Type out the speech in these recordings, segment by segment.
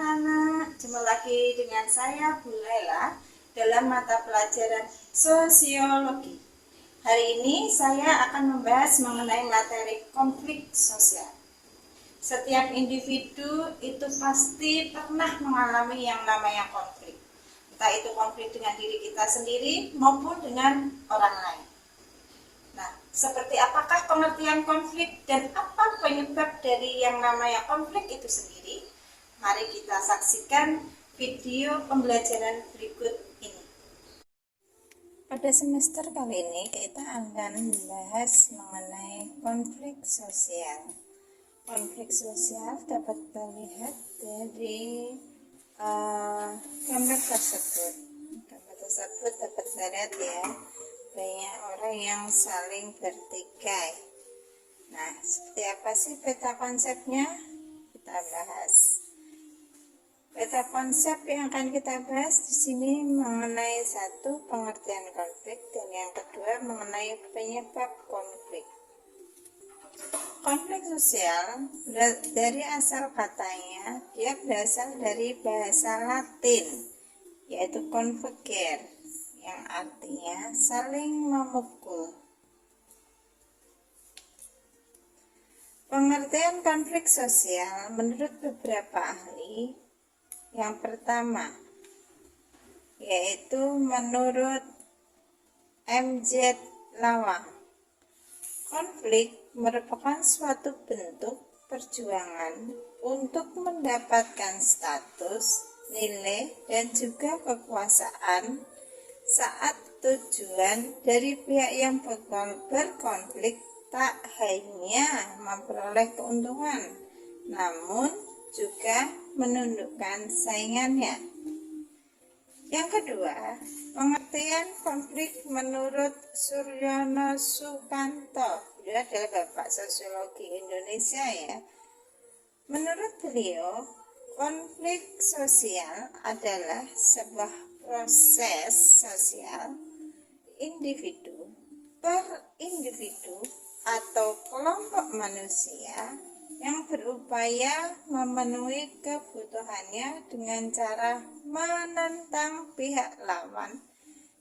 anak-anak, jumpa lagi dengan saya Bu Laila dalam mata pelajaran sosiologi. Hari ini saya akan membahas mengenai materi konflik sosial. Setiap individu itu pasti pernah mengalami yang namanya konflik. Entah itu konflik dengan diri kita sendiri maupun dengan orang lain. Nah, seperti apakah pengertian konflik dan apa penyebab dari yang namanya konflik itu sendiri? Mari kita saksikan video pembelajaran berikut ini. Pada semester kali ini kita akan membahas mengenai konflik sosial. Konflik sosial dapat dilihat dari gambar tersebut. Gambar tersebut dapat dilihat ya, banyak orang yang saling bertikai. Nah, seperti apa sih peta konsepnya? Kita bahas. Peta konsep yang akan kita bahas di sini mengenai satu, pengertian konflik, dan yang kedua mengenai penyebab konflik. Konflik sosial dari asal katanya, dia berasal dari bahasa Latin, yaitu convegere, yang artinya saling memukul. Pengertian konflik sosial menurut beberapa ahli, yang pertama yaitu menurut M.Z. Lawang, konflik merupakan suatu bentuk perjuangan untuk mendapatkan status, nilai, dan juga kekuasaan saat tujuan dari pihak yang berkonflik tak hanya memperoleh keuntungan, namun juga menundukkan saingannya. Yang kedua, pengertian konflik menurut Suryono Sukanto, beliau adalah Bapak Sosiologi Indonesia ya. Menurut beliau, konflik sosial adalah sebuah proses sosial individu per individu atau kelompok manusia yang berupaya memenuhi kebutuhannya dengan cara menentang pihak lawan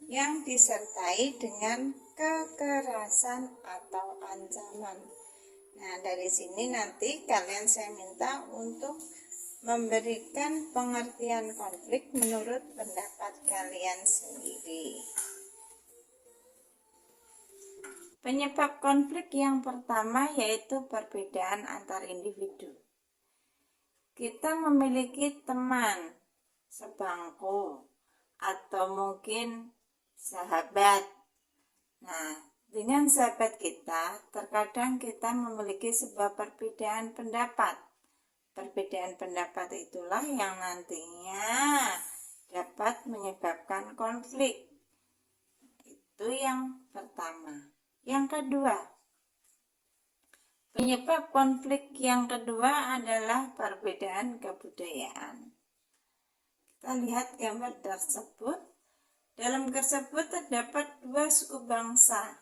yang disertai dengan kekerasan atau ancaman. Nah, dari sini nanti kalian saya minta untuk memberikan pengertian konflik menurut pendapat kalian sendiri. Penyebab konflik yang pertama yaitu perbedaan antar individu. Kita memiliki teman sebangku atau mungkin sahabat. Nah, dengan sahabat kita, terkadang kita memiliki sebuah perbedaan pendapat. Perbedaan pendapat itulah yang nantinya dapat menyebabkan konflik. Itu yang pertama. Yang kedua, penyebab konflik yang kedua adalah perbedaan kebudayaan. Kita lihat gambar tersebut. Dalam tersebut terdapat dua suku bangsa.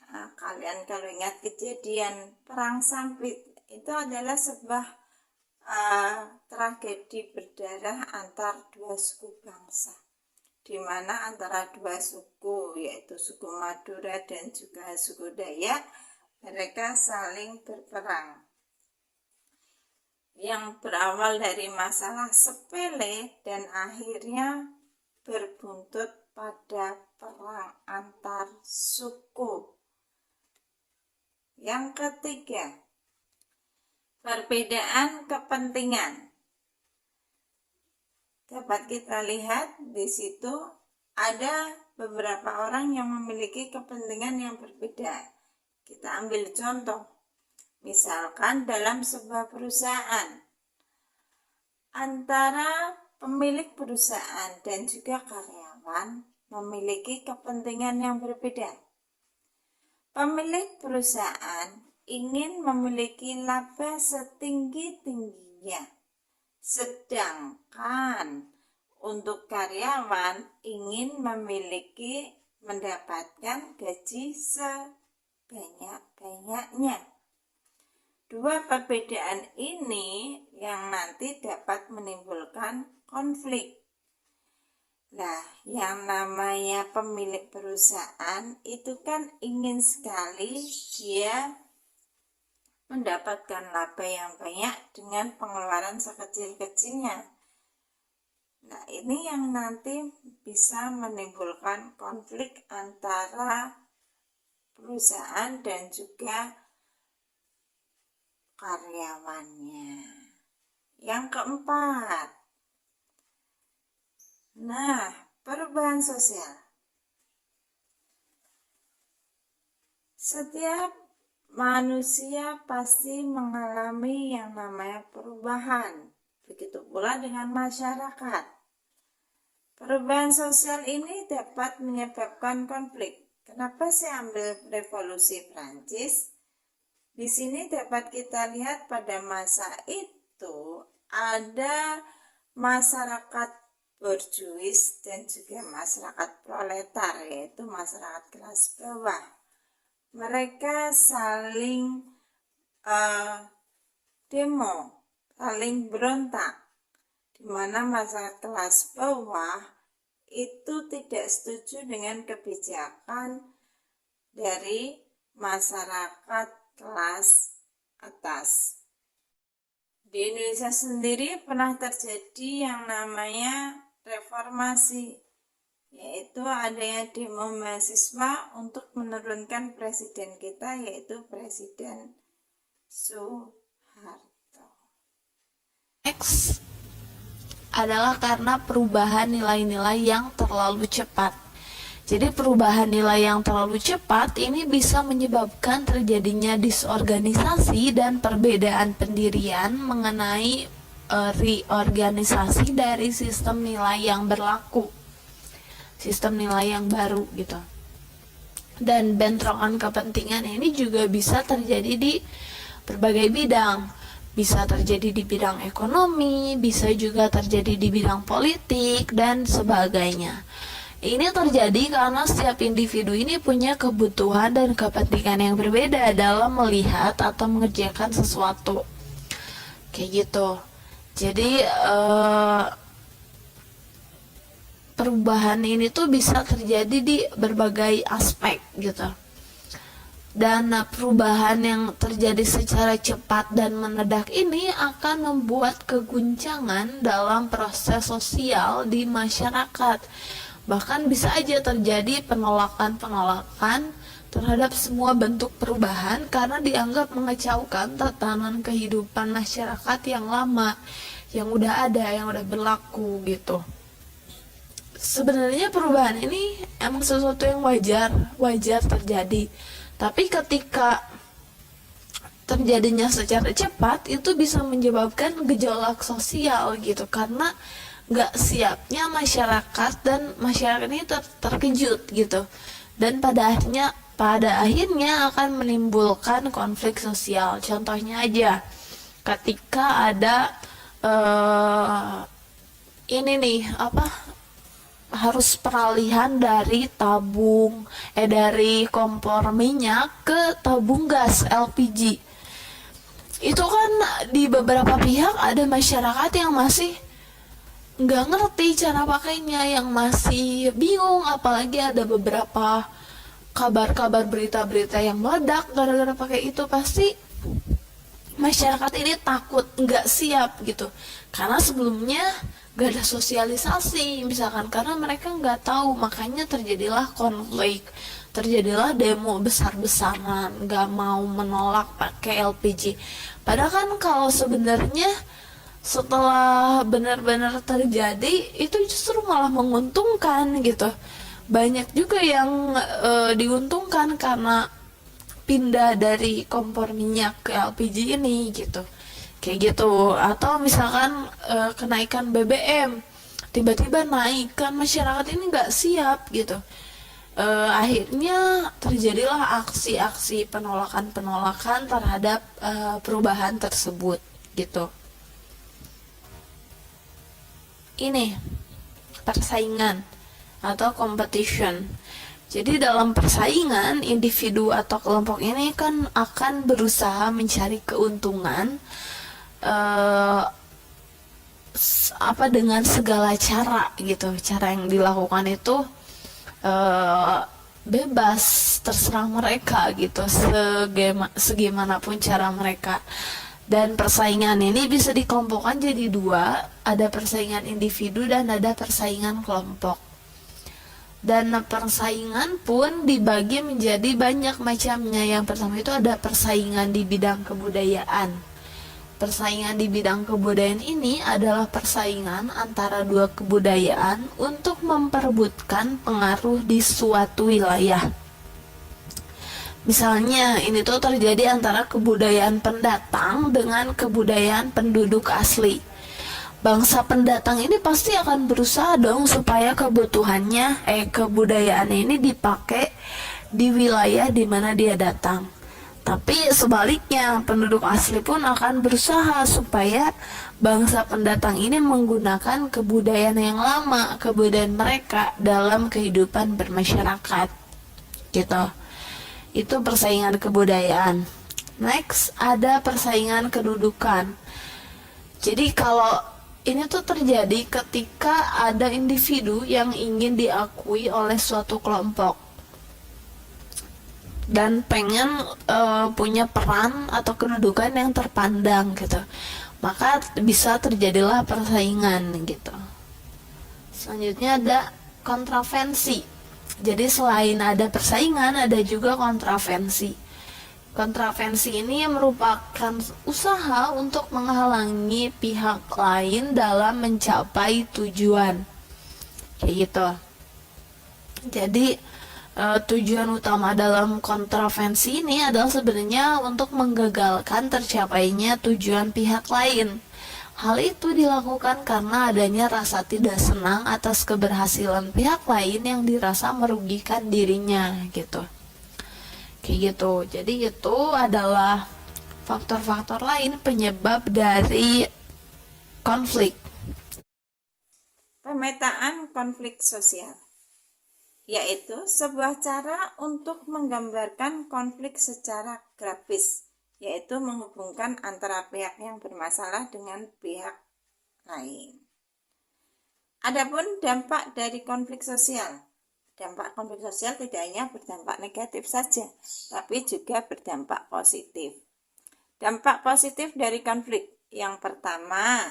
Nah, kalian kalau ingat kejadian Perang Sampit, itu adalah sebuah tragedi berdarah antar dua suku bangsa, di mana antara dua suku yaitu suku Madura dan juga suku Dayak, mereka saling berperang yang berawal dari masalah sepele dan akhirnya berbuntut pada perang antar suku. Yang ketiga, perbedaan kepentingan. Dapat kita lihat di situ ada beberapa orang yang memiliki kepentingan yang berbeda. Kita ambil contoh, misalkan dalam sebuah perusahaan, antara pemilik perusahaan dan juga karyawan memiliki kepentingan yang berbeda. Pemilik perusahaan ingin memiliki laba setinggi-tingginya, sedangkan untuk karyawan ingin mendapatkan gaji sebanyak-banyaknya. Dua perbedaan ini yang nanti dapat menimbulkan konflik. Nah, yang namanya pemilik perusahaan itu kan ingin sekali dia mendapatkan laba yang banyak dengan pengeluaran sekecil-kecilnya. Nah, ini yang nanti bisa menimbulkan konflik antara perusahaan dan juga karyawannya. Yang keempat, perubahan sosial. Setiap manusia pasti mengalami yang namanya perubahan. Begitu pula dengan masyarakat. Perubahan sosial ini dapat menyebabkan konflik. Kenapa saya ambil revolusi Prancis? Di sini dapat kita lihat pada masa itu ada masyarakat borjuis dan juga masyarakat proletar, yaitu masyarakat kelas bawah. Mereka saling demo, saling berontak, di mana masyarakat kelas bawah itu tidak setuju dengan kebijakan dari masyarakat kelas atas. Di Indonesia sendiri pernah terjadi yang namanya reformasi, yaitu adanya demo mahasiswa untuk menurunkan presiden kita, yaitu Presiden Soeharto. Next adalah karena perubahan nilai-nilai yang terlalu cepat. Jadi perubahan nilai yang terlalu cepat ini bisa menyebabkan terjadinya disorganisasi dan perbedaan pendirian mengenai reorganisasi dari sistem nilai yang berlaku. Sistem nilai yang baru gitu. Dan bentrokan kepentingan ini juga bisa terjadi di berbagai bidang. Bisa terjadi di bidang ekonomi, bisa juga terjadi di bidang politik, dan sebagainya. Ini terjadi karena setiap individu ini punya kebutuhan dan kepentingan yang berbeda dalam melihat atau mengerjakan sesuatu. Kayak gitu. Jadi perubahan ini tuh bisa terjadi di berbagai aspek gitu. Dan perubahan yang terjadi secara cepat dan mendadak ini akan membuat keguncangan dalam proses sosial di masyarakat. Bahkan bisa aja terjadi penolakan-penolakan terhadap semua bentuk perubahan karena dianggap mengecaukan tatanan kehidupan masyarakat yang lama, yang udah ada, yang udah berlaku gitu. Sebenarnya perubahan ini emang sesuatu yang wajar terjadi. Tapi ketika terjadinya secara cepat itu bisa menyebabkan gejolak sosial gitu, karena nggak siapnya masyarakat dan masyarakat ini terkejut gitu, dan pada akhirnya akan menimbulkan konflik sosial. Contohnya aja ketika ada harus peralihan dari dari kompor minyak ke tabung gas LPG. Itu kan di beberapa pihak ada masyarakat yang masih nggak ngerti cara pakainya, yang masih bingung, apalagi ada beberapa kabar-kabar berita-berita yang meledak gara-gara pakai itu. Pasti masyarakat ini takut, nggak siap gitu, karena sebelumnya gak ada sosialisasi misalkan, karena mereka nggak tahu, makanya terjadilah konflik, terjadilah demo besar-besaran, nggak mau menolak pakai LPG. Padahal kan kalau sebenarnya setelah benar-benar terjadi itu justru malah menguntungkan gitu. Banyak juga yang diuntungkan karena pindah dari kompor minyak ke LPG ini gitu. Kayak gitu. Atau misalkan kenaikan BBM tiba-tiba naik, kan masyarakat ini nggak siap gitu. Akhirnya terjadilah aksi-aksi penolakan terhadap perubahan tersebut gitu. Ini persaingan atau competition. Jadi dalam persaingan, individu atau kelompok ini kan akan berusaha mencari keuntungan eh, dengan segala cara gitu. Cara yang dilakukan itu eh, bebas, terserah mereka gitu, segimanapun cara mereka. Dan persaingan ini bisa dikelompokkan jadi dua, ada persaingan individu dan ada persaingan kelompok. Dan persaingan pun dibagi menjadi banyak macamnya. Yang pertama itu ada persaingan di bidang kebudayaan. Persaingan di bidang kebudayaan ini adalah persaingan antara dua kebudayaan untuk memperebutkan pengaruh di suatu wilayah. Misalnya, ini tuh terjadi antara kebudayaan pendatang dengan kebudayaan penduduk asli. Bangsa pendatang ini pasti akan berusaha dong supaya kebudayaan ini dipakai di wilayah di mana dia datang. Tapi sebaliknya, penduduk asli pun akan berusaha supaya bangsa pendatang ini menggunakan kebudayaan yang lama, kebudayaan mereka dalam kehidupan bermasyarakat. Gitu. Itu persaingan kebudayaan. Next, ada persaingan kedudukan. Jadi kalau ini tuh terjadi ketika ada individu yang ingin diakui oleh suatu kelompok dan pengen punya peran atau kedudukan yang terpandang gitu, maka bisa terjadilah persaingan gitu. Selanjutnya ada kontravensi. Jadi selain ada persaingan, ada juga kontravensi. Kontravensi ini merupakan usaha untuk menghalangi pihak lain dalam mencapai tujuan. Kayak gitu. Jadi tujuan utama dalam kontravensi ini adalah sebenarnya untuk menggagalkan tercapainya tujuan pihak lain. Hal itu dilakukan karena adanya rasa tidak senang atas keberhasilan pihak lain yang dirasa merugikan dirinya gitu. Kayak gitu. Jadi itu adalah faktor-faktor lain penyebab dari konflik. Pemetaan konflik sosial yaitu sebuah cara untuk menggambarkan konflik secara grafis, yaitu menghubungkan antara pihak yang bermasalah dengan pihak lain. Adapun dampak dari konflik sosial. Dampak konflik sosial tidak hanya berdampak negatif saja, tapi juga berdampak positif. Dampak positif dari konflik. Yang pertama,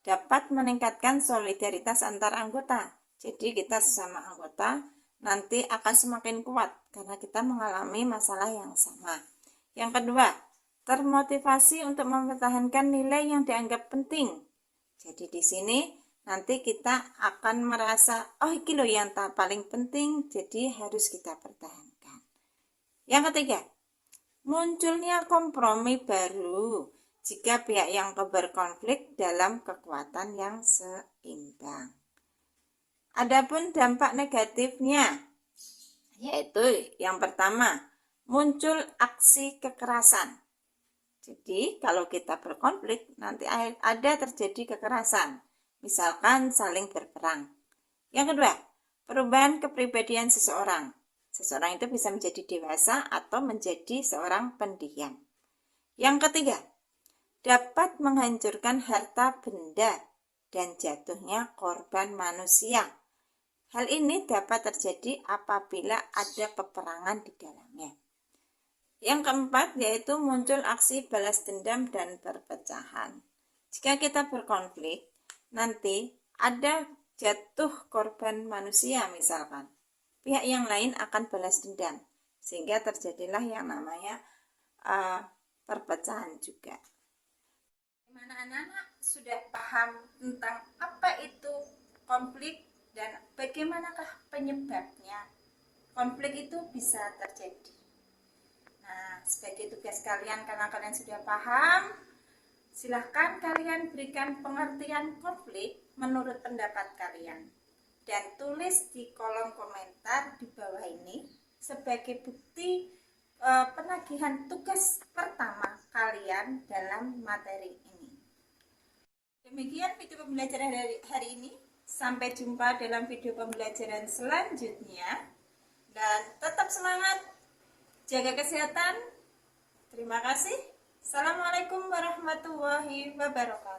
dapat meningkatkan solidaritas antar anggota. Jadi kita sesama anggota nanti akan semakin kuat karena kita mengalami masalah yang sama. Yang kedua, termotivasi untuk mempertahankan nilai yang dianggap penting. Jadi di sini nanti kita akan merasa, oh ini loh yang paling penting, jadi harus kita pertahankan. Yang ketiga, munculnya kompromi baru jika pihak yang berkonflik dalam kekuatan yang seimbang. Adapun dampak negatifnya, yaitu yang pertama, muncul aksi kekerasan. Jadi kalau kita berkonflik, nanti ada terjadi kekerasan. Misalkan saling berperang. Yang kedua, perubahan kepribadian seseorang. Seseorang itu bisa menjadi dewasa atau menjadi seorang pendiam. Yang ketiga, dapat menghancurkan harta benda dan jatuhnya korban manusia. Hal ini dapat terjadi apabila ada peperangan di dalamnya. Yang keempat, yaitu muncul aksi balas dendam dan perpecahan. Jika kita berkonflik, nanti ada jatuh korban manusia misalkan. Pihak yang lain akan balas dendam, sehingga terjadilah yang namanya perpecahan juga. Bagaimana anak-anak sudah paham tentang apa itu konflik dan bagaimanakah penyebabnya konflik itu bisa terjadi? Nah, sebagai tugas kalian karena kalian sudah paham, silahkan kalian berikan pengertian konflik menurut pendapat kalian dan tulis di kolom komentar di bawah ini sebagai bukti penagihan tugas pertama kalian dalam materi ini. Demikian video pembelajaran hari ini. Sampai jumpa dalam video pembelajaran selanjutnya. dan tetap semangat, jaga kesehatan. Terima kasih. Assalamualaikum warahmatullahi wabarakatuh.